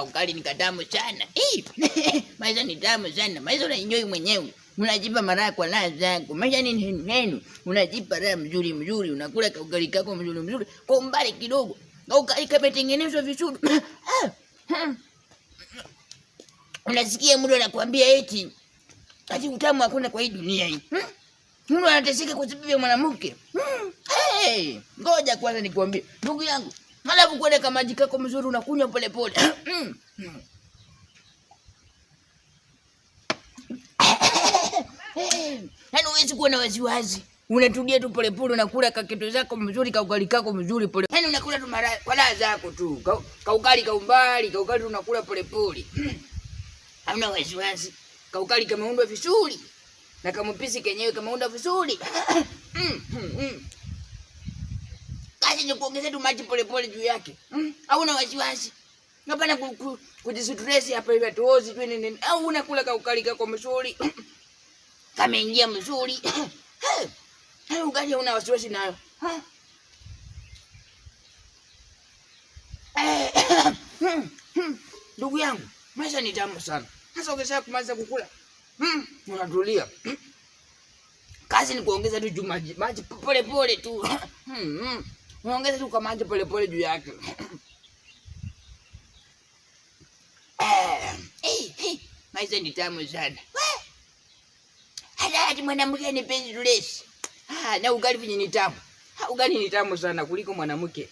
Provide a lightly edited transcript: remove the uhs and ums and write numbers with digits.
Ugali ni katamu sana. Maisha ni tamu sana. Maisha unaenjoy mwenyewe. Unajipa mara kwa raha zako. Maisha ni neno. Unajipa raha mzuri mzuri. Unakula ugali kako mzuri mzuri. Kwa umbali kidogo. Ugali kametengenezwa vizuri. Unasikia mtu anakuambia eti utamu hakuna kwa hii dunia hii. Mtu anateseka kwa sababu ya mwanamke. Ngoja kwanza nikwambie. Ndugu yangu, halafu kwenda kama maji kako mzuri unakunywa pole pole. Yaani huwezi kuwa na wasiwasi. Unatulia tu pole pole unakula kaketo zako mzuri kaugali kako mzuri pole. Yaani unakula tu mara kwa raha zako tu. Kaugali kaumbali, kaugali unakula pole pole. Hauna wasiwasi. Kaugali kameundwa vizuri. Na kamupisi kenyewe kameundwa vizuri. Kazi ni kuongeza tu maji pole pole juu yake. Hauna wasiwasi. Hapana kujistress hapa hivi atozi tu nini. Au unakula kaugali kako mzuri. Kameingia mzuri. Hayo ugali una wasiwasi nayo. Ndugu yangu, maisha ni tamu sana. Sasa ukisha kumaliza kukula, unatulia. Kazi ni kuongeza tu maji pole pole tu. Unaongeza tu maji pole pole juu yake. Maisha ni tamu sana. Hata mwanamke ni penzi tulesi. Na ugali vinyi ni tamu. Ugali ni tamu sana kuliko mwanamke.